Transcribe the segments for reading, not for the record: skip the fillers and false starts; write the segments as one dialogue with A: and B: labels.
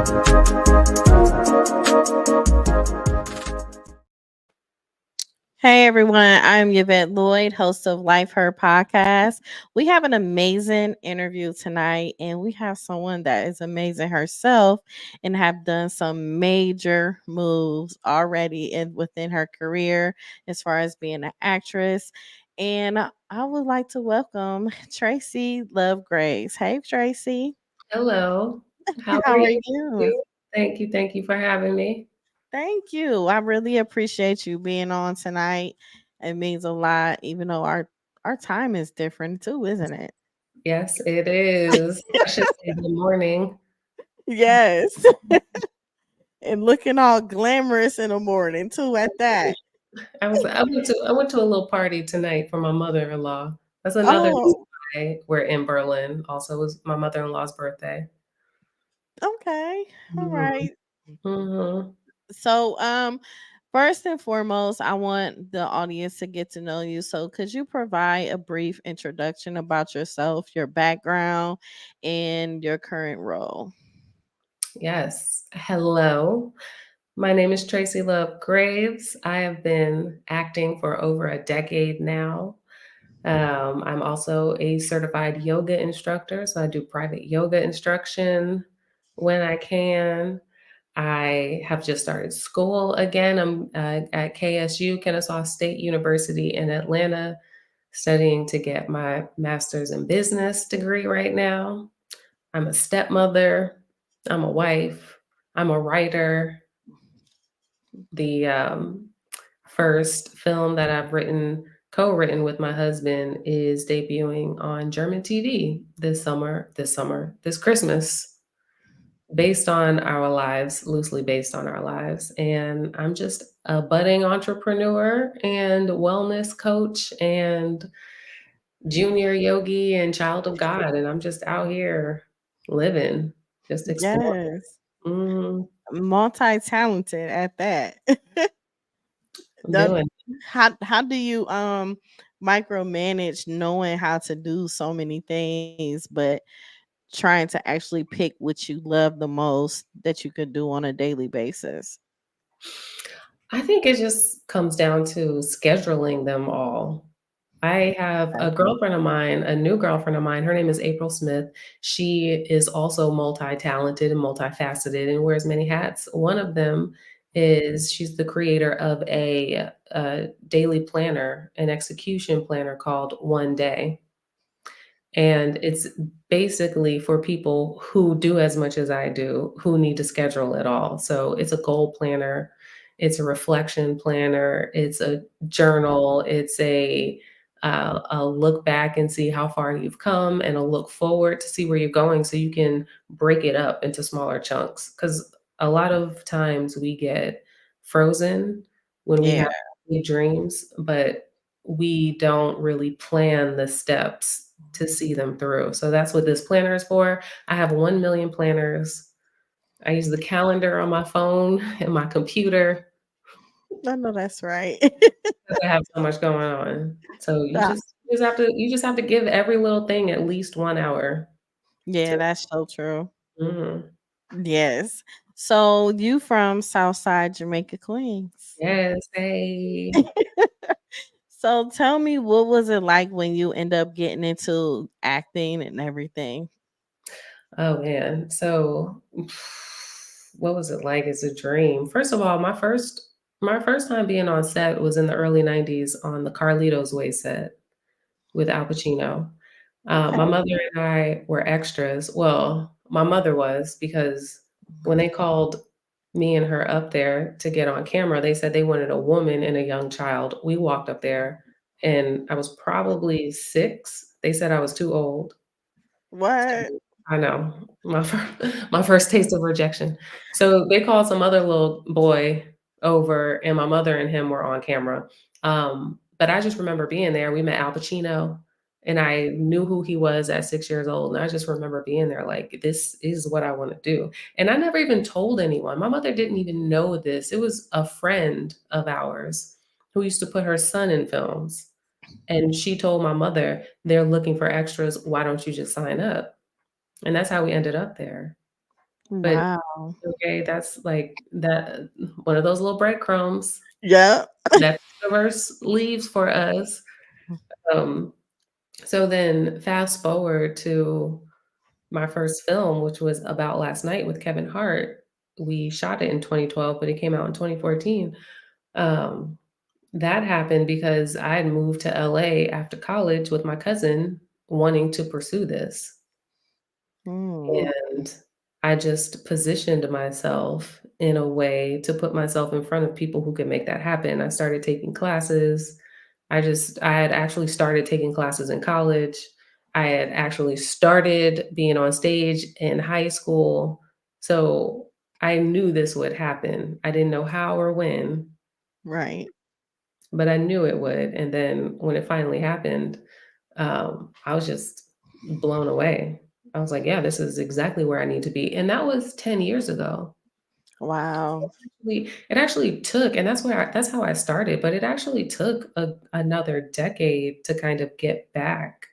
A: Hey everyone, I'm Yvette Lloyd, host of Life Her podcast. We have an amazing interview tonight, and we have someone that is amazing herself and have done some major moves already within her career as far as being an actress. And I would like to welcome Tracy Love Grace. Hey Tracy,
B: Hello. How are
A: how are you?
B: you? Thank you. Thank you for having me.
A: Thank you. I really appreciate you being on tonight. It means a lot, even though our time is different too, isn't it?
B: Yes, it is. I should say good morning.
A: Yes. And looking all glamorous in the morning too at that.
B: I went to a little party tonight for my mother-in-law. That's another reason
A: Oh,
B: why we're in Berlin. Also, it was my mother-in-law's birthday.
A: okay. All
B: Mhm.
A: right.
B: Mhm.
A: So, first and foremost, I want the audience to get to know you. So, could you provide a brief introduction about yourself, your background, and your current role?
B: Yes. Hello. My name is Tracy Love Graves. I have been acting for over a decade now. I'm also a certified yoga instructor, so I do private yoga instruction when I can. I have just started school again. I'm at KSU, Kennesaw State University in Atlanta, studying to get my master's in business degree right now. I'm a stepmother. I'm a wife. I'm a writer. The first film that I've co-written with my husband is debuting on German TV this Christmas, based on our lives, loosely based on our lives. And I'm just a budding entrepreneur and wellness coach and junior yogi and child of God. And I'm just out here living, just exploring.
A: Yes.
B: Mhm.
A: Multi-talented at that.
B: I'm
A: Does-
B: doing.
A: how do you micromanage knowing how to do so many things, but trying to actually pick what you love the most that you could do on a daily basis?
B: I think it just comes down to scheduling them all. I have a girlfriend of mine, a new girlfriend of mine, her name is April Smith. She is also multi-talented and multifaceted and wears many hats. One of them is she's the creator of a daily planner, an execution planner called One Day. And it's basically for people who do as much as I do, who need to schedule it all. So it's a goal planner, it's a reflection planner, it's a journal, it's a look back and see how far you've come, and a look forward to see where you're going, so you can break it up into smaller chunks. Because a lot of times we get frozen when we
A: Yeah.
B: have big dreams, but we don't really plan the steps to see them through. So that's what this planner is for. I have 1 million planners. I use the calendar on my phone and my computer
A: I know that's right.
B: because I have so much going on. So you
A: Uh,
B: just have to give every little thing at least 1 hour
A: yeah,
B: to.
A: that's so true.
B: Mhm.
A: Yes. So you from Southside Jamaica, Queens.
B: Yes, hey.
A: So tell me, what was it like when you end up getting into acting and everything?
B: Oh, man. So, what was it like? It's a dream. First of all, my first time being on set was in the early '90s on the Carlito's Way set with Al Pacino.
A: Okay.
B: My mother and I were extras. Well, my mother was, because when they called me and her up there to get on camera, they said they wanted a woman and a young child. We walked up there, and I was probably 6. They said I was too old.
A: What?
B: So I know, my first taste of rejection. So they called some other little boy over, and my mother and him were on camera. But I just remember being there. We met Al Pacino, and I knew who he was at 6 years old, and I just remember being there like, "This is what I wanna do." And I never even told anyone. My mother didn't even know this. It was a friend of ours who used to put her son in films, and she told my mother, "They're looking for extras. Why don't you just sign up?" And that's how we ended up there. But
A: Wow.
B: okay, that's like that one of those little breadcrumbs
A: Yeah.
B: that the universe leaves for us. Um, so then fast forward to my first film, which was About Last Night with Kevin Hart. We shot it in 2012, but it came out in 2014. Um, that happened because I had moved to LA after college with my cousin wanting to pursue this.
A: Mm,
B: And I just positioned myself in a way to put myself in front of people who could make that happen. I started taking classes. I had actually started taking classes in college. I had actually started being on stage in high school. So I knew this would happen. I didn't know how or when,
A: right.
B: but I knew it would. And then when it finally happened, I was just blown away. I was like, yeah, this is exactly where I need to be. And that was 10 years ago.
A: Wow.
B: It actually took, and that's how I started, but it actually took another decade to kind of get back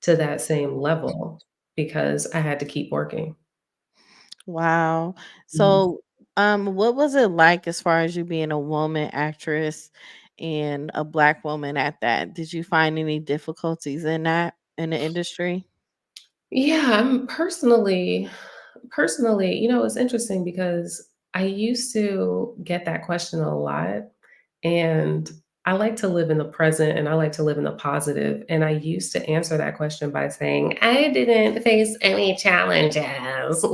B: to that same level because I had to keep working.
A: Wow.
B: Mhm.
A: So, what was it like as far as you being a woman actress and a black woman at that? Did you find any difficulties in that in the industry?
B: Yeah, I'm personally, it's interesting because I used to get that question a lot. And I like to live in the present and I like to live in the positive. And I used to answer that question by saying, I didn't face any challenges.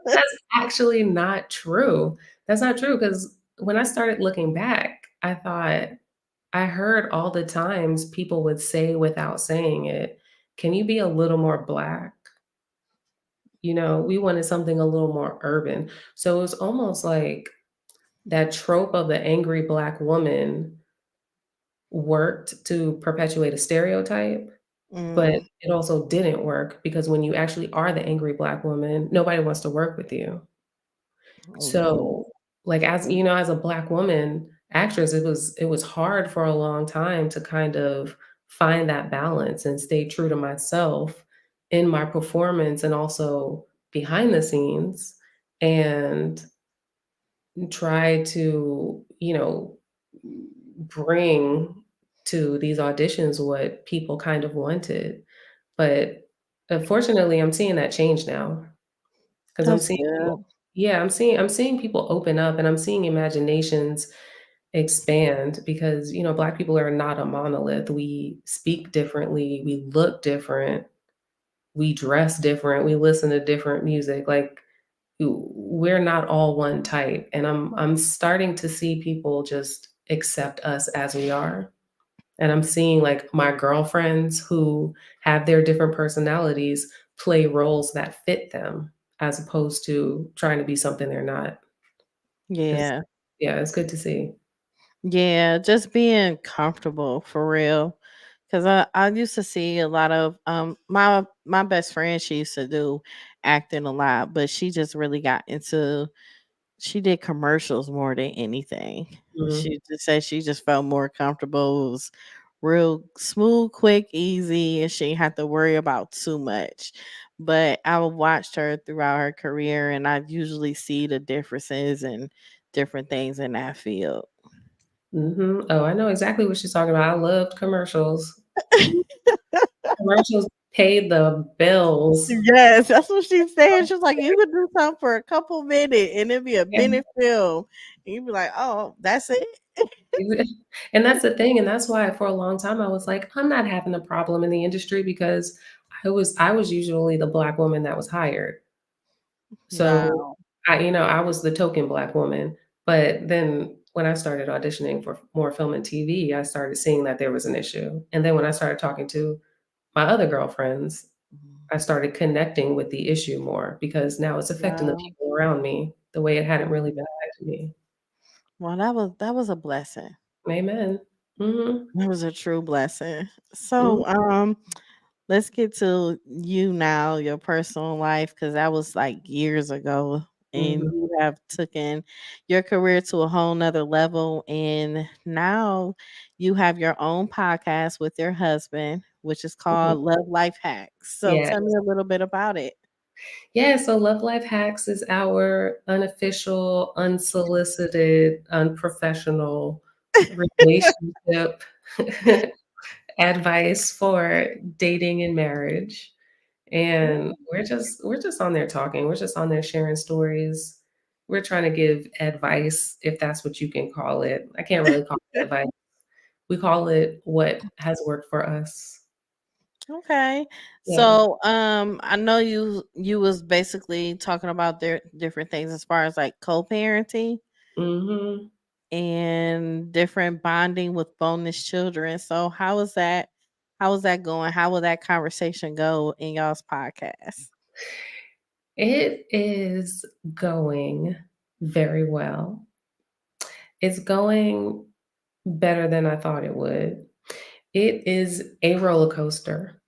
B: That's actually not true. That's not true because when I started looking back, I thought I heard all the times people would say without saying it, can you be a little more black? We wanted something a little more urban. So it was almost like that trope of the angry black woman worked to perpetuate a stereotype, but
A: Mm,
B: it also didn't work because when you actually are the angry black woman, nobody wants to work with you.
A: mm,
B: So, like, as a black woman actress, it was hard for a long time to kind of find that balance and stay true to myself in my performance and also behind the scenes and try to, bring to these auditions what people kind of wanted. But unfortunately, I'm seeing that change now because I'm
A: that's
B: seeing
A: good.
B: people, yeah, I'm seeing people open up and I'm seeing imaginations expand because, Black people are not a monolith. We speak differently, we look different, we dress different, we listen to different music. Like we're not all one type. And I'm starting to see people just accept us as we are. And I'm seeing like my girlfriends who have their different personalities play roles that fit them as opposed to trying to be something they're not. It's,
A: Yeah.
B: yeah, it's good to see.
A: Yeah, just being comfortable for real. Cause I used to see a lot of my best friend, she used to do acting a lot, but she just really got into she did commercials more than anything.
B: Mhm.
A: She just said she just felt more comfortable. It was real smooth, quick, easy, and she didn't have to worry about too much. But I watched her throughout her career, and I usually see the differences and different things in that field.
B: Mhm. Oh, I know exactly what she's talking about. I loved commercials. Commercials paid the bills.
A: Yes, that's what she said. She was like, "You could do something for a couple minutes, and it'd be a
B: Yeah.
A: minute film." And you'd be like, "Oh, that's it."
B: And that's the thing, and that's why for a long time I was like, I'm not having a problem in the industry because I was usually the black woman that was hired. So
A: Wow.
B: I was the token black woman. But then when I started auditioning for more film and TV, I started seeing that there was an issue. And then when I started talking to my other girlfriends, I started connecting with the issue more because now it's affecting the
A: Wow.
B: people around me the way it hadn't really been
A: Mhm.
B: affecting me.
A: Well, that was a blessing.
B: Amen. Mhm.
A: It was a true blessing.
B: Mhm.
A: So, let's get to you now, your personal life, because that was like years ago. And
B: Mhm.
A: you have taken your career to a whole nother level. And now you have your own podcast with your husband, which is
B: Mhm.
A: called Love Life Hacks. So
B: Yes.
A: tell me a little bit about it.
B: Yeah, so Love Life Hacks is our unofficial, unsolicited, unprofessional relationship advice for dating and marriage. And we're just on there talking. We're just on there sharing stories. We're trying to give advice, if that's what you can call it. I can't really call it advice. We call it what has worked for us.
A: Okay.
B: Yeah.
A: So, I know you was basically talking about their different things as far as like co-parenting
B: Mhm.
A: and different bonding with bonus children. So, how is that? How is that going? How will that conversation go in y'all's podcast?
B: It is going very well. It's going better than I thought it would. It is a roller coaster.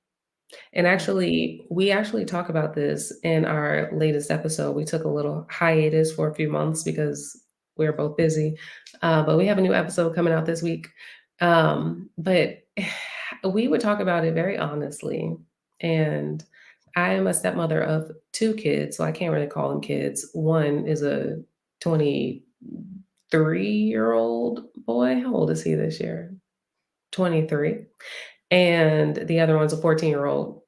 B: And actually, we actually talk about this in our latest episode. We took a little hiatus for a few months because we are both busy. But we have a new episode coming out this week. But we would talk about it very honestly. And I am a stepmother of two kids, so I can't really call them kids. One is a 23-year-old boy. How old is he this year? 23. And the other one's a 14-year-old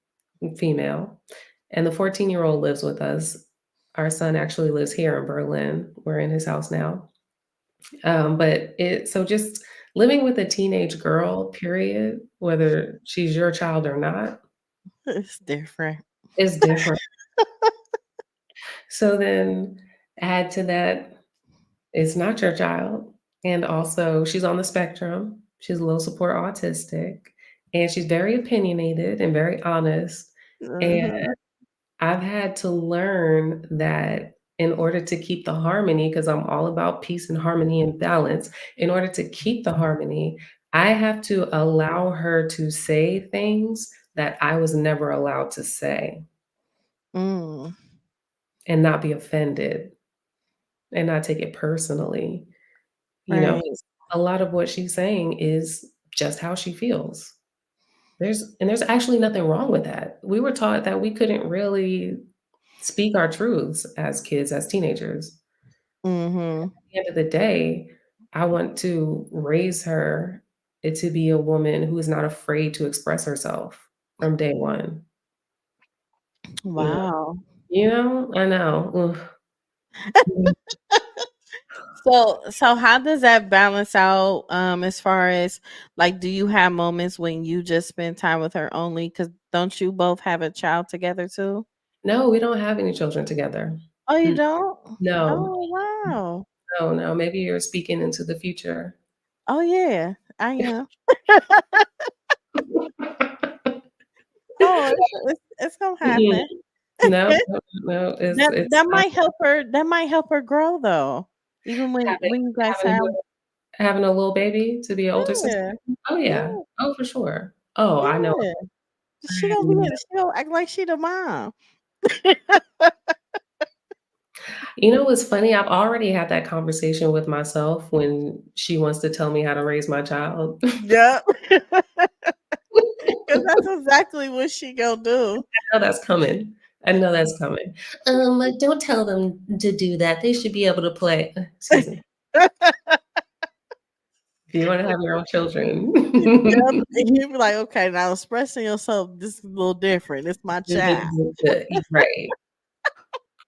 B: female. And the 14-year-old lives with us. Our son actually lives here in Berlin. We're in his house now. But it so just living with a teenage girl, period, whether she's your child or not,
A: It's different.
B: is different. So then add to that, it's not your child. And also she's on the spectrum. She's low support autistic. And she's very opinionated and very honest. And
A: Mhm.
B: I've had to learn that in order to keep the harmony, because I'm all about peace and harmony and balance, in order to keep the harmony, I have to allow her to say things that I was never allowed to say
A: Mm,
B: and not be offended and not take it personally. You know,
A: right.
B: 'cause a lot of what she's saying is just how she feels. There's actually nothing wrong with that. We were taught that we couldn't really speak our truths as kids, as teenagers.
A: Mhm.
B: The end of the day, I want to raise her to be a woman who is not afraid to express herself from day one. You know?
A: Wow.
B: I know. Ugh. Mhm.
A: So how does that balance out as far as like do you have moments when you just spend time with her only cuz don't you both have a child together too?
B: No, we don't have any children together.
A: Oh, you
B: Mm,
A: don't?
B: no.
A: Oh, wow.
B: No, no, maybe you're speaking into the future.
A: Oh yeah, I am. Oh, it's going to
B: Mm-mm.
A: happen.
B: No, no, no, it's
A: That might help her grow though. Even
B: having
A: when you guys
B: having
A: have
B: a having a little baby to be an older sister.
A: yeah.
B: Oh, yeah.
A: Yeah.
B: Oh, for sure. Oh, I know.
A: Yeah. She gonna act like she the mom.
B: You know what's funny? I've already had that conversation with myself when she wants to tell me how to raise my child.
A: Yep. Cause that's exactly what she gonna do.
B: I know that's coming. I know that's coming. Don't tell them to do that. They should be able to play. Excuse me. If you wanna have your own children,
A: Yep, and you be like, "Okay, now expressing yourself, this is a little different. It's my child."
B: right.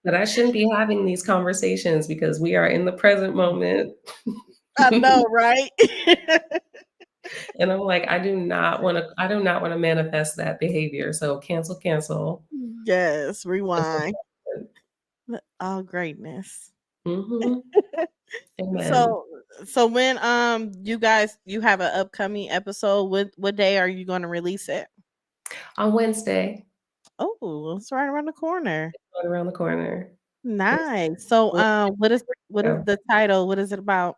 B: But I shouldn't be having these conversations because we are in the present moment.
A: I know, right?
B: And I'm like, I do not wanna manifest that behavior. So cancel, cancel.
A: Yes,
B: Cancel.
A: rewind. Oh, greatness.
B: Mhm. Amen.
A: So so when, you have an upcoming episode, what day are you gonna release it?
B: On Wednesday,
A: Oh, it's right around the corner.
B: right around the corner. It's
A: Nice. So, what is
B: go.
A: the title? What is it about?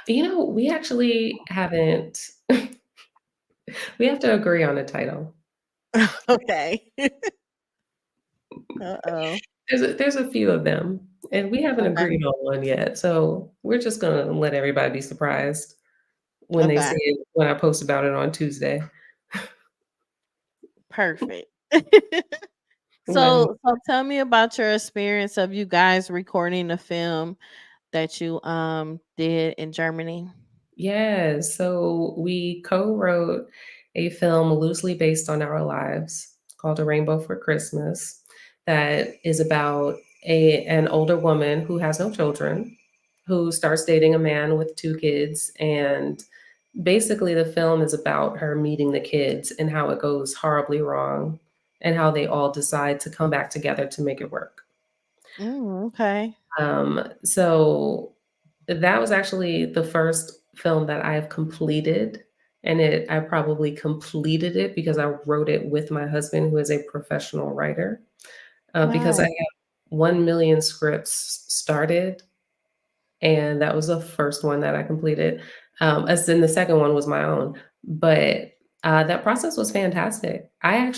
B: We actually haven't we have to agree on a title.
A: Okay. Uh-oh.
B: There's a few of them, and we haven't
A: Okay.
B: agreed on one yet, so we're just gonna let everybody be surprised when they
A: Okay.
B: see it when I post about it on Tuesday.
A: Perfect.
B: But
A: So tell me about your experience of you guys recording the film that you did in Germany.
B: yeah, so we co-wrote a film loosely based on our lives called A Rainbow for Christmas that is about an older woman who has no children, who starts dating a man with two kids, and basically the film is about her meeting the kids and how it goes horribly wrong and how they all decide to come back together to make it work.
A: Okay.
B: So that was actually the first film that I've completed, and I probably completed it because I wrote it with my husband, who is a professional writer. Because I
A: Nice.
B: have 1 million scripts started, and that was the first one that I completed. As in the second one was my own, but that process was fantastic. I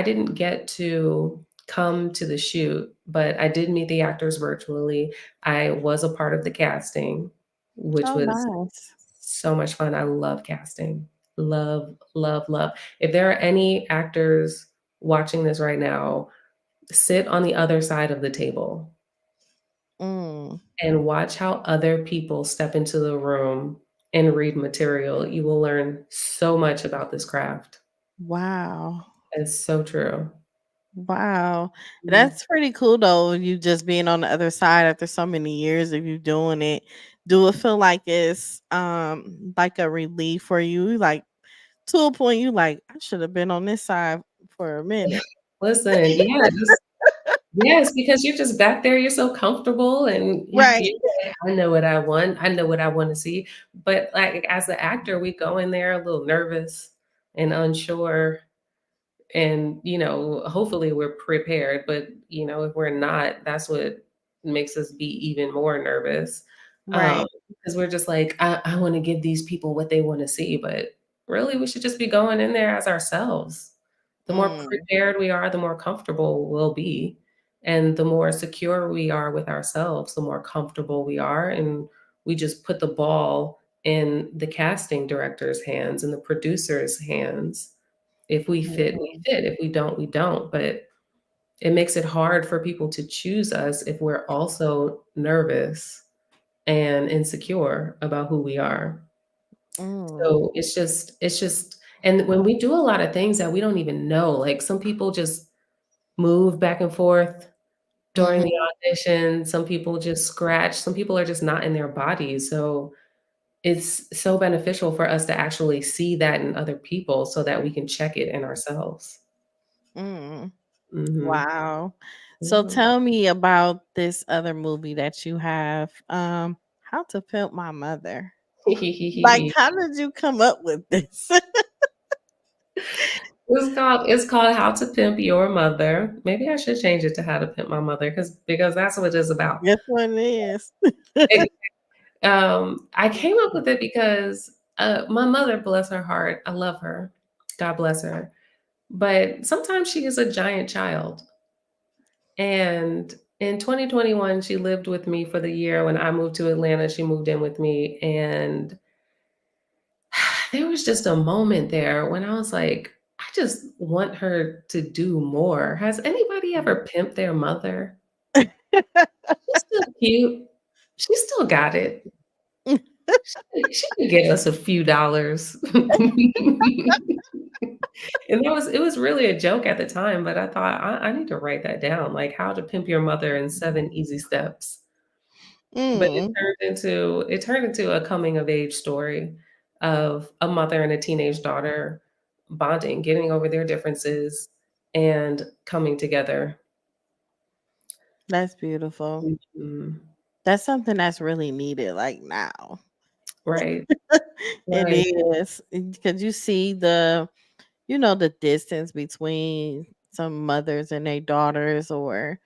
B: didn't get to come to the shoot, but I did meet the actors virtually. I was a part of the casting, which
A: Oh,
B: was
A: nice.
B: so much fun. I love casting. Love, love, love. If there are any actors watching this right now, sit on the other side of the table
A: Mm,
B: and watch how other people step into the room and read material. You will learn so much about this craft.
A: wow.
B: It's so true.
A: Wow.
B: Mm.
A: That's pretty cool though, you just being on the other side after so many years of you doing it. Do it feel like it's like a relief for you? Like to a point you like, I should have been on this side for a minute.
B: Listen, yes, yes, because you're just back there, you're so comfortable, and
A: Right.
B: you're like, "I know what I want, I know what I wanna see." But, like, as the actor, we go in there a little nervous and unsure, and, hopefully we're prepared, but, if we're not, that's what makes us be even more nervous,
A: Right.
B: because we're just like, "I wanna give these people what they wanna see," but really, we should just be going in there as ourselves. The more
A: Mm,
B: prepared we are, the more comfortable we'll be, and the more secure we are with ourselves, the more comfortable we are, and we just put the ball in the casting director's hands and the producer's hands. If we fit, we
A: mhm,
B: fit. If we don't, we don't. But it makes it hard for people to choose us if we're also nervous and insecure about who we are.
A: mm,
B: So it's just and when we do a lot of things that we don't even know, like some people just move back and forth during the
A: mhm,
B: audition, some people just scratch, some people are just not in their bodies. So it's so beneficial for us to actually see that in other people so that we can check it in ourselves.
A: mm.
B: Mhm.
A: Wow. So
B: Yeah.
A: tell me about this other movie that you have, How to Pimp My Mother. Like, how did you come up with this?
B: It's called How to Pimp Your Mother. Maybe I should change it to How to Pimp My Mother because that's what it's about.
A: Guess what it is?
B: It I came up with it because, my mother, bless her heart, I love her, God bless her, but sometimes she is a giant child, and in 2021, she lived with me for the year. When I moved to Atlanta, she moved in with me, and there was just a moment there when I was like, "I just want her to do more." Has anybody ever pimped their mother? She's still cute. She still got it. She could get us a few dollars. And it was really a joke at the time, but I thought, "I need to write that down, like, how to pimp your mother in 7 easy steps." But it
A: Mm,
B: turned into a coming of age story of a mother and a teenage daughter bonding, getting over their differences, and coming together.
A: that's beautiful.
B: Mhm.
A: That's something that's really needed, like, now.
B: Right,
A: It
B: right.
A: is, because you see the distance between some mothers and their daughters, or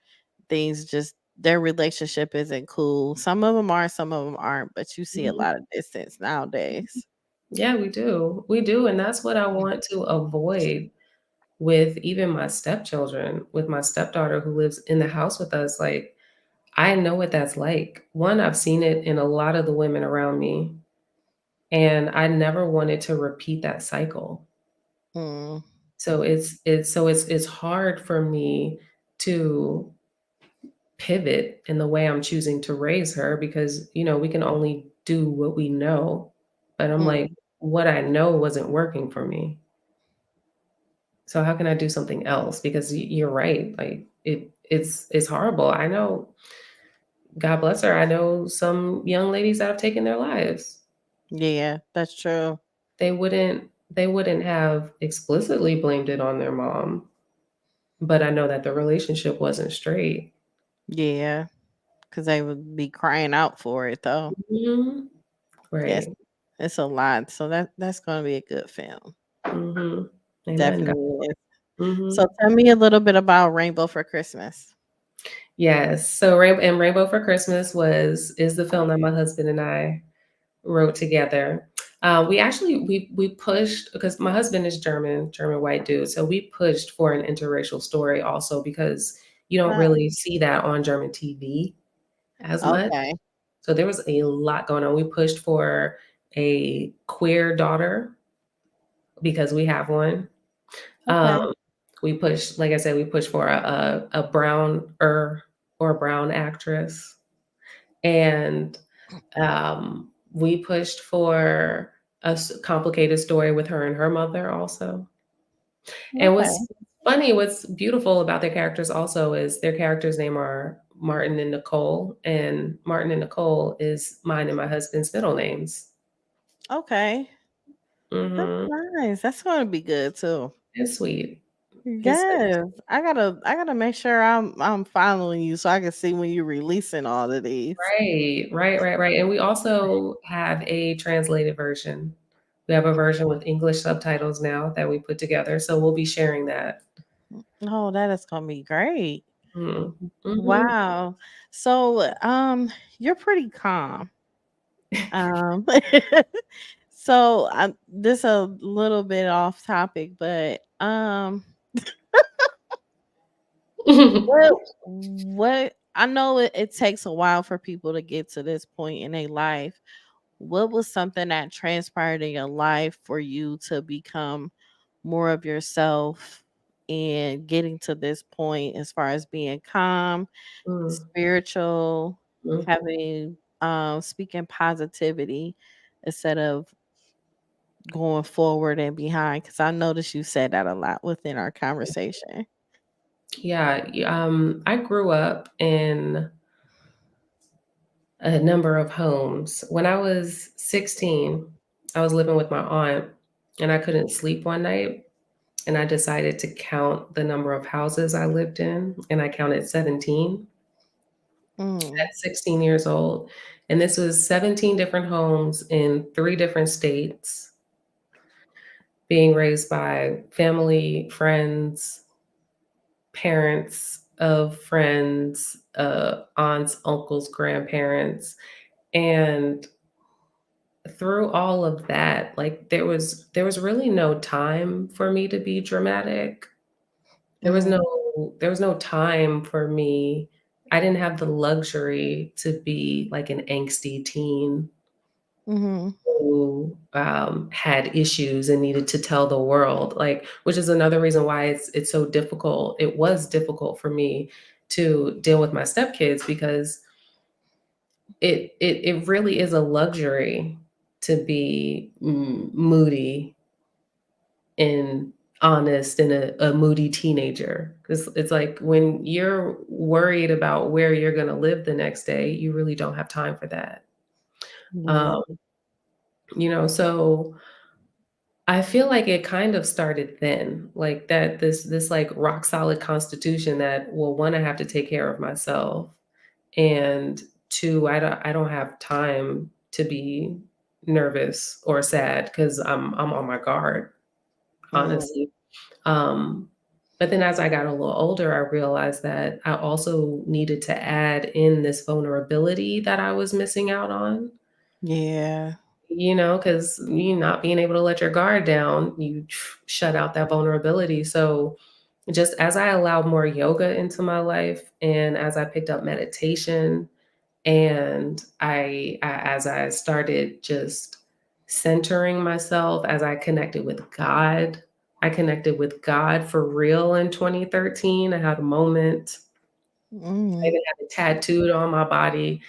A: things just their relationship isn't cool. Some of them are, some of them aren't, but you see a
B: Mhm.
A: lot of distance nowadays.
B: Yeah, we do. We do, and that's what I want to avoid with even my stepchildren, with my stepdaughter who lives in the house with us, like, I know what that's like. One, I've seen it in a lot of the women around me, and I never wanted to repeat that cycle.
A: Mm,
B: So it's hard for me to pivot in the way I'm choosing to raise her because, we can only do what we know. But I'm like,
A: Mm,
B: what I know wasn't working for me. So how can I do something else? Because you're right. Like it's horrible. I know, God bless her. I know some young ladies that have taken their lives.
A: yeah, that's true.
B: They wouldn't have explicitly blamed it on their mom, but I know that the relationship wasn't straight.
A: Yeah, because they would be crying out for it though.
B: Mhm.
A: Yes,
B: Right.
A: it's a lot. So that's gonna be a good film.
B: Mhm. Amen. God.
A: Definitely is. So
B: Mhm.
A: tell me a little bit about Rainbow for Christmas.
B: Yes. So Rainbow for Christmas is the film that my husband and I wrote together. We actually we pushed because my husband is German white dude, so we pushed for an interracial story also because you don't
A: Oh,
B: really see that on German TV as much.
A: okay.
B: So there was a lot going on. We pushed for a queer daughter because we have one. Um,
A: Okay.
B: we pushed, like I said, we pushed for a brown or a brown actress, and we pushed for a complicated story with her and her mother also. And
A: Okay.
B: what's beautiful about their characters also is their characters' name are Martin and Nicole, and Martin and Nicole is mine and my husband's middle names.
A: Okay. That's
B: Mhm.
A: nice. That's gonna be good too.
B: It's sweet. It's
A: Yes. I gotta make sure I'm following you so I can see when you're releasing all of these.
B: right, and we also have a translated version. We have a version with English subtitles now that we put together, so we'll be sharing that.
A: Oh, that is gonna be great.
B: Mm. Mhm.
A: Wow. So you're pretty calm. Um so this a little bit off topic, but what I know it takes a while for people to get to this point in their life. What was something that transpired in your life for you to become more of yourself and getting to this point as far as being calm,
B: Mm,
A: spiritual,
B: mm.
A: having speaking positivity instead of going forward and behind? Because I noticed you said that a lot within our conversation.
B: Yeah, I grew up in a number of homes. When I was 16, I was living with my aunt, and I couldn't sleep one night, and I decided to count the number of houses I lived in, and I counted 17
A: Mm,
B: at 16 years old, and this was 17 different homes in 3 different states, being raised by family, friends, parents of friends, aunts, uncles, grandparents, and through all of that, like, there was really no time for me to be dramatic. There was
A: mm,
B: no time for me. I didn't have the luxury to be like an angsty teen
A: mhm,
B: who, had issues and needed to tell the world, like, which is another reason why it's so difficult. It was difficult for me to deal with my stepkids because it really is a luxury to be moody and honest and a moody teenager. Because it's like when you're worried about where you're going to live the next day, you really don't have time for that.
A: yeah,
B: Um, so I feel like it kind of started then, like that this like rock solid constitution that, well, one, I have to take care of myself, and two, I don't have time to be nervous or sad because I'm on my guard,
A: mm,
B: honestly. Um, but then as I got a little older, I realized that I also needed to add in this vulnerability that I was missing out on,
A: yeah,
B: because you not being able to let your guard down, you shut out that vulnerability. So just as I allowed more yoga into my life and as I picked up meditation and as I started just centering myself, as I connected with God, I connected with God for real in 2013. I had a moment. I
A: Mm.
B: even have it tattooed on my body.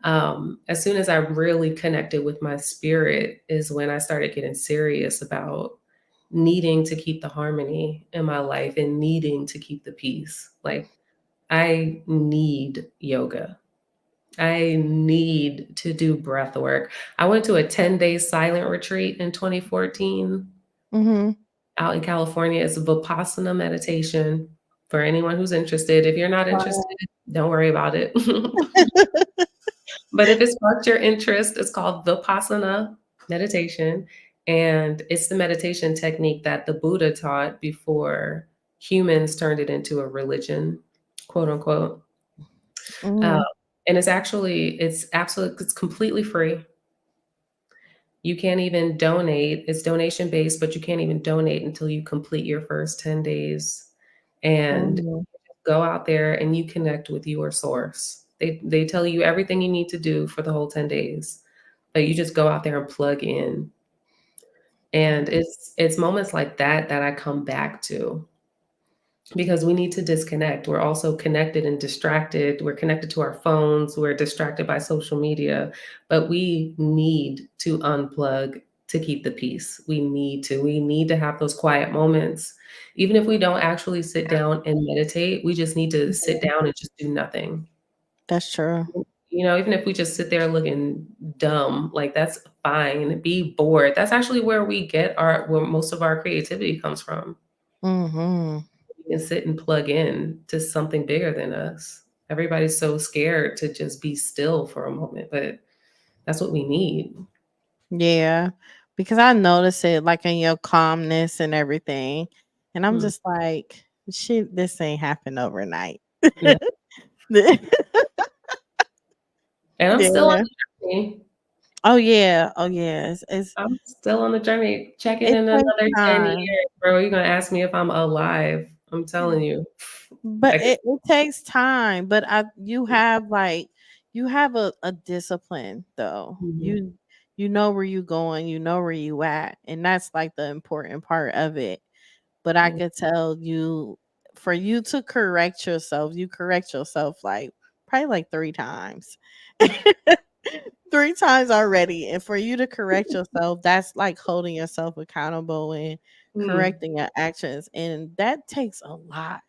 B: As soon as I really connected with my spirit is when I started getting serious about needing to keep the harmony in my life and needing to keep the peace. Like, I need yoga. I need to do breath work. I went to a 10-day silent retreat in 2014
A: Mhm.
B: out in California. It's a Vipassana meditation for anyone who's interested. If you're not
A: Wow.
B: interested, don't worry about it. But if it sparked your interest, it's called Vipassana meditation. And it's the meditation technique that the Buddha taught before humans turned it into a religion, quote unquote. Uh,
A: Mhm.
B: and it's completely free. You can't even donate. It's donation based, but you can't even donate until you complete your first 10 days. And
A: Mhm.
B: go out there and you connect with your source. They tell you everything you need to do for the whole 10 days. But you just go out there and plug in. And it's moments like that that I come back to because we need to disconnect. We're also connected and distracted. We're connected to our phones. We're distracted by social media, but we need to unplug to keep the peace. We need to. We need to have those quiet moments. Even if we don't actually sit down and meditate, we just need to sit
A: Mhm.
B: down and just do nothing.
A: That's true.
B: Even if we just sit there looking dumb, like that's fine. Be bored. That's actually where most of our creativity comes from.
A: Mhm.
B: We can sit and plug in to something bigger than us. Everybody's so scared to just be still for a moment, but that's what we need.
A: Yeah, because I notice it like in your calmness and everything, and I'm
B: Mm.
A: just like, "Shit, this ain't happened overnight."
B: Yeah, and I'm still on
A: Yeah.
B: the journey.
A: Oh yeah. Oh yeah.
B: I'm still on the journey. Checking
A: It
B: in
A: takes
B: another 10
A: time.
B: years, bro. You're gonna ask me if I'm alive. I'm telling you.
A: But
B: I could,
A: it takes time, but you have like you have a discipline though.
B: mhm,
A: You know where you going, you know where you at, and that's like the important part of it. But I
B: mm,
A: could tell you for you to correct yourself, you correct yourself like probably like 3 times. 3 times already. And for you to correct yourself, that's like holding yourself accountable and
B: mm,
A: correcting your actions. And that takes a lot.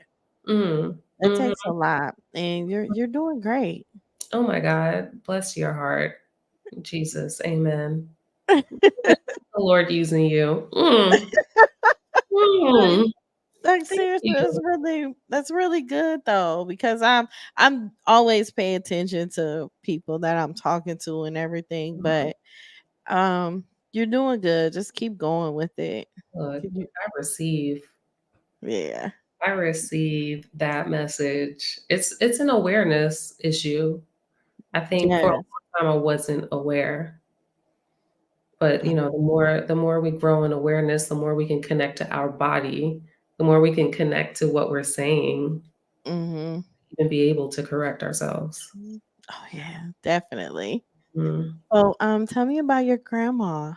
B: mm,
A: It
B: mhm.
A: takes a lot, and you're doing great.
B: Oh my God. Bless your heart. Jesus. Amen. That's the Lord using you.
A: like,
B: Mm.
A: like
B: Thank
A: seriously,
B: you.
A: that's really good though, because I'm always paying attention to people that I'm talking to and everything, but you're doing good. Just keep going with it.
B: Look,
A: Keep you- Yeah.
B: I receive that message. It's an awareness issue. I think for a
A: Yes.
B: long time I wasn't aware. But the more we grow in awareness, the more we can connect to our body, the more we can connect to what we're saying,
A: Mhm.
B: and be able to correct ourselves.
A: Oh yeah, definitely.
B: Mm.
A: Oh, tell me about your grandma.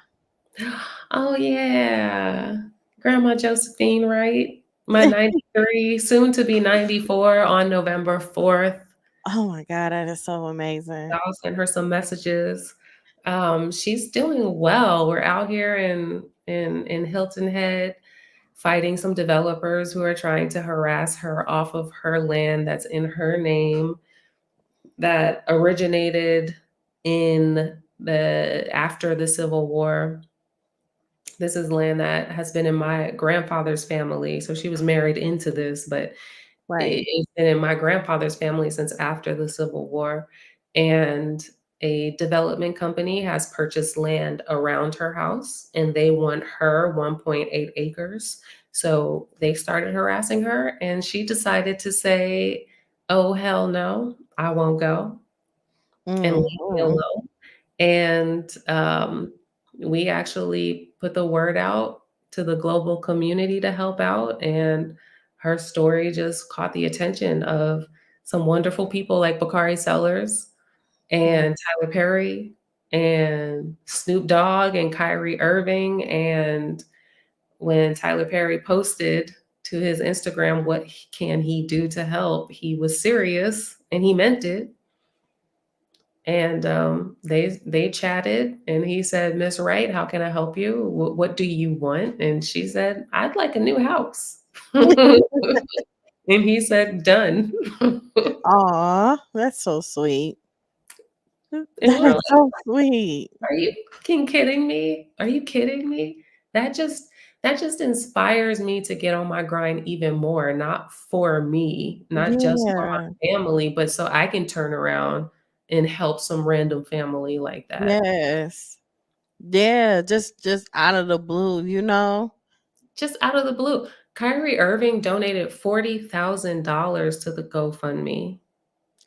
B: Oh yeah. Grandma Josephine, right? My 93, soon to be 94 on November 4th.
A: Oh my god, that is so amazing.
B: I'll send her some messages. She's doing well. We're out here in Hilton Head fighting some developers who are trying to harass her off of her land that's in her name that originated in the after the Civil War. This is land that has been in my grandfather's family. So she was married into this, but
A: Right.
B: it's been in my grandfather's family since after the Civil War. And a development company has purchased land around her house and they want her 1.8 acres. So they started harassing her and she decided to say, "Oh, hell no, I won't go and leave me
A: Mhm.
B: alone." And we actually put the word out to the global community to help out. And her story just caught the attention of some wonderful people like Bakari Sellers
A: Mhm.
B: and Tyler Perry and Snoop Dogg and Kyrie Irving and when Tyler Perry posted to his Instagram, what can he do to help? He was serious and he meant it. And they chatted, and he said, "Miss Wright, how can I help you? What do you want?" And she said, "I'd like a new house." And he said, "Done."
A: Aw, that's so sweet.
B: And
A: That
B: we're
A: is
B: like,
A: so sweet.
B: "Are you fucking kidding me? Are you kidding me?" That just that just inspires me to get on my grind even more, not for me, not just for
A: Yeah.
B: my family, but so I can turn around and help some random family like that.
A: Yes. Yeah, just out of the blue, you know?
B: Just out of the blue. Kyrie Irving donated $40,000 to the GoFundMe.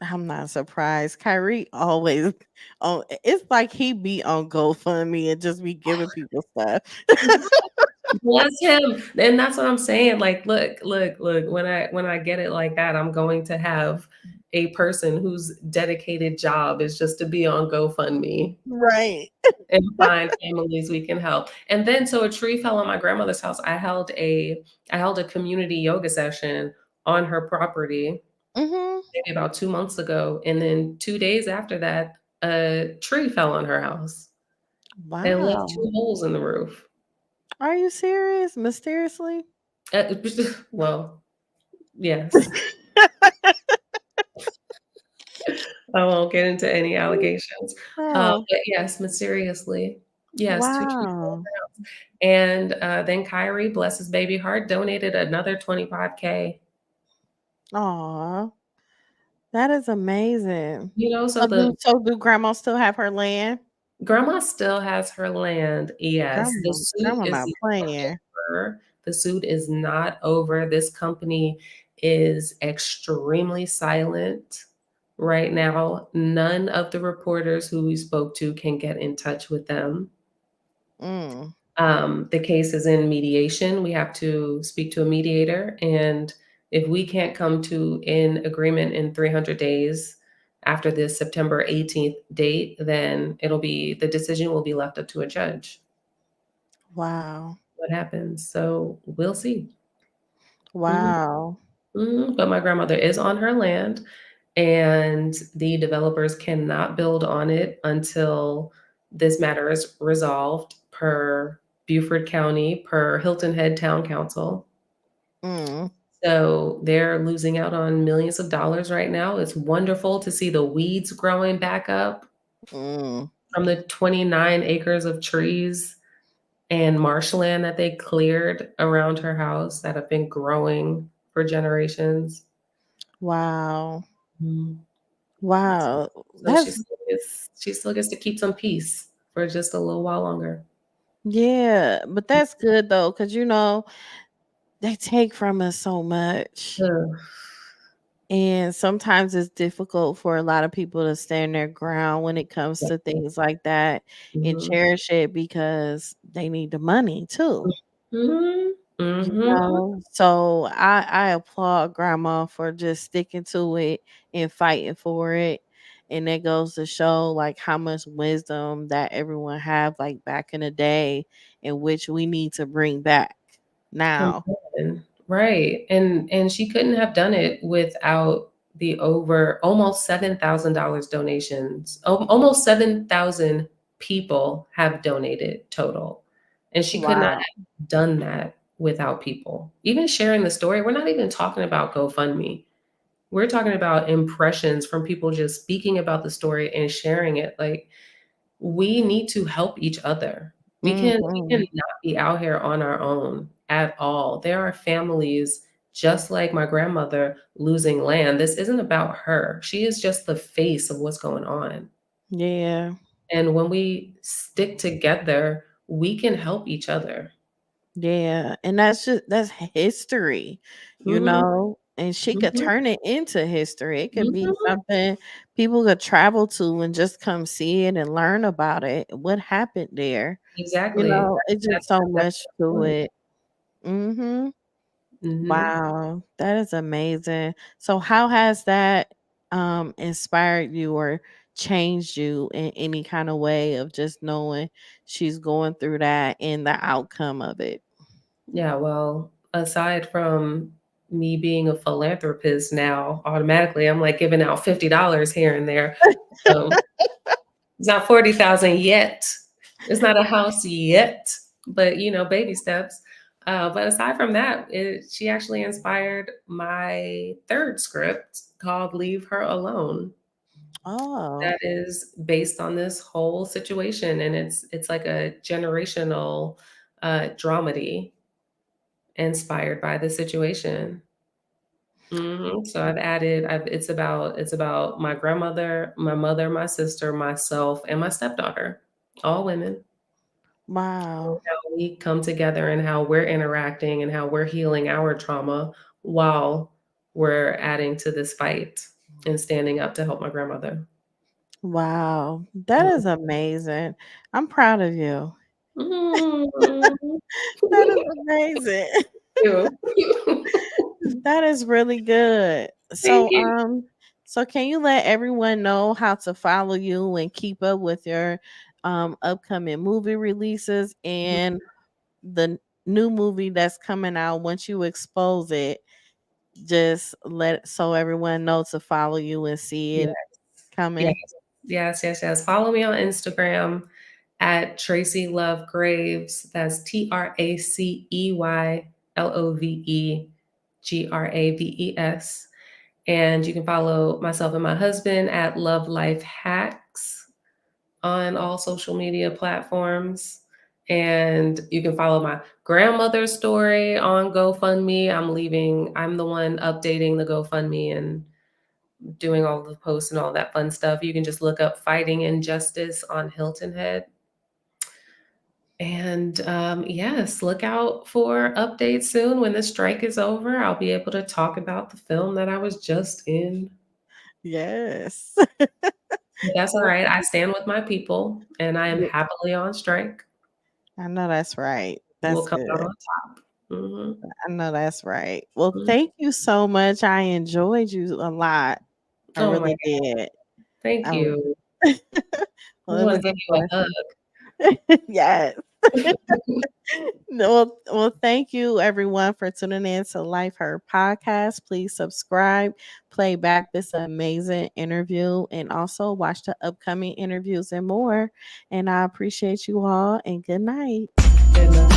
A: I'm not surprised. Kyrie always on it's like he be on GoFundMe and just be giving people stuff.
B: Bless him. And that's what I'm saying. Like, look, when I get it like that, I'm going to have a person whose dedicated job is just to be on GoFundMe
A: Right.
B: and find families we can help. And then so a tree fell on my grandmother's house. I held a community yoga session on her property
A: Mhm.
B: maybe about 2 months ago, and then 2 days after that, a tree fell on her house and left 2
A: Wow.
B: holes in the roof.
A: Are you serious? Mysteriously?
B: Uh, well, yes. I won't get into any allegations.
A: Oh,
B: But yes, mysteriously, yes, 2 trees fell on
A: wow.
B: her house. And, then Kyrie, bless his baby heart, donated another 25K.
A: Aw, that is amazing.
B: You know, so
A: So do grandma still have her land?
B: grandma still has her land, yes. The suit
A: Grandma
B: is
A: not
B: not
A: playing.
B: over. The suit is not over. This company is extremely silent right now. None of the reporters who we spoke to can get in touch with them.
A: Mm,
B: The case is in mediation. We have to speak to a mediator, and if we can't come to an agreement in 300 days after this September 18th date, then the decision will be left up to a judge
A: wow.
B: what happens. So we'll see. Mhm,
A: Wow.
B: mhm. But my grandmother is on her land, and the developers cannot build on it until this matter is resolved per Beaufort County, per Hilton Head Town Council.
A: Mm,
B: So they're losing out on millions of dollars right now. It's wonderful to see the weeds growing back up
A: mm,
B: from the 29 acres of trees and marshland that they cleared around her house that have been growing for generations.
A: wow.
B: Mhm.
A: Wow.
B: So
A: That's
B: she still gets to keep some peace for just a little while longer.
A: yeah, but that's good though, because they take from us so much.
B: Ugh,
A: And sometimes it's difficult for a lot of people to stand their ground when it comes to
B: exactly.
A: things like that and
B: Mhm.
A: cherish it because they need the money too.
B: Mhm. Mhm.
A: So I applaud grandma for just sticking to it and fighting for it. And that goes to show like how much wisdom that everyone have like back in the day, in which we need to bring back now.
B: Amen. Right, and she couldn't have done it without the over almost $7,000 donations. Almost 7,000 people have donated total, and she could not
A: Wow.
B: have done that without people. Even sharing the story, we're not even talking about GoFundMe. We're talking about impressions from people just speaking about the story and sharing it, like, we need to help each other. We
A: Hmm.
B: cannot be out here on our own at all. There are families just like my grandmother losing land. This isn't about her. She is just the face of what's going on.
A: Yeah.
B: And when we stick together, we can help each other.
A: Yeah, and that's history,
B: Mhm,
A: and she could
B: mhm,
A: turn it into history. It could be
B: mhm.
A: something people could travel to and just come see it and learn about it. What happened there?
B: Exactly.
A: It's just
B: That's
A: so
B: exactly
A: much
B: the
A: to
B: point.
A: it. Mhm.
B: Mhm.
A: Wow, that is amazing. So how has that inspired you or changed you in any kind of way of just knowing she's going through that and the outcome of it?
B: Yeah, well, aside from me being a philanthropist now, automatically I'm like giving out $50 here and there. Um, it's not 40,000 yet. It's not a house yet, but baby steps. But aside from that, she actually inspired my third script called "Leave Her Alone."
A: Oh,
B: That is based on this whole situation, and it's like a generational dramedy inspired by the situation. So I've added. It's about my grandmother, my mother, my sister, myself, and my stepdaughter, all women.
A: wow.
B: How we come together and how we're interacting and how we're healing our trauma while we're adding to this fight and standing up to help my grandmother.
A: Wow. That
B: Mm.
A: is amazing. I'm proud of you.
B: Mm.
A: That is amazing.
B: You.
A: That is really good.
B: Thank
A: So,
B: you.
A: so can you let everyone know how to follow you and keep up with your upcoming movie releases and the new movie that's coming out once you expose it? Just let so everyone know to follow you and see
B: Yes,
A: it
B: yes,
A: coming.
B: yes. Follow me on Instagram at Tracy Love Graves. That's TracyLoveGraves. And you can follow myself and my husband at Love Life Hacks on all social media platforms. And you can follow my grandmother's story on GoFundMe. I'm the one updating the GoFundMe and doing all the posts and all that fun stuff. You can just look up Fighting Injustice on Hilton Head. And yes, look out for updates soon. When the strike is over, I'll be able to talk about the film that I was just in.
A: Yes.
B: But that's all
A: Well,
B: right. I stand with my people and I am
A: yeah,
B: happily on strike.
A: I know that's right.
B: We'll
A: That's
B: come out
A: good.
B: on top. Hmm.
A: I know that's right. Well, thank you so much. I enjoyed you a lot. I
B: Oh my
A: really
B: God.
A: did.
B: Thank
A: I was
B: you. I
A: well, it
B: want to
A: was a
B: give you a
A: pleasure. Yes.
B: hug.
A: No, well, thank you everyone for tuning in to Life Her podcast. Please subscribe, play back this amazing interview, and also watch the upcoming interviews and more. And I appreciate you all. And good night.
B: Good night.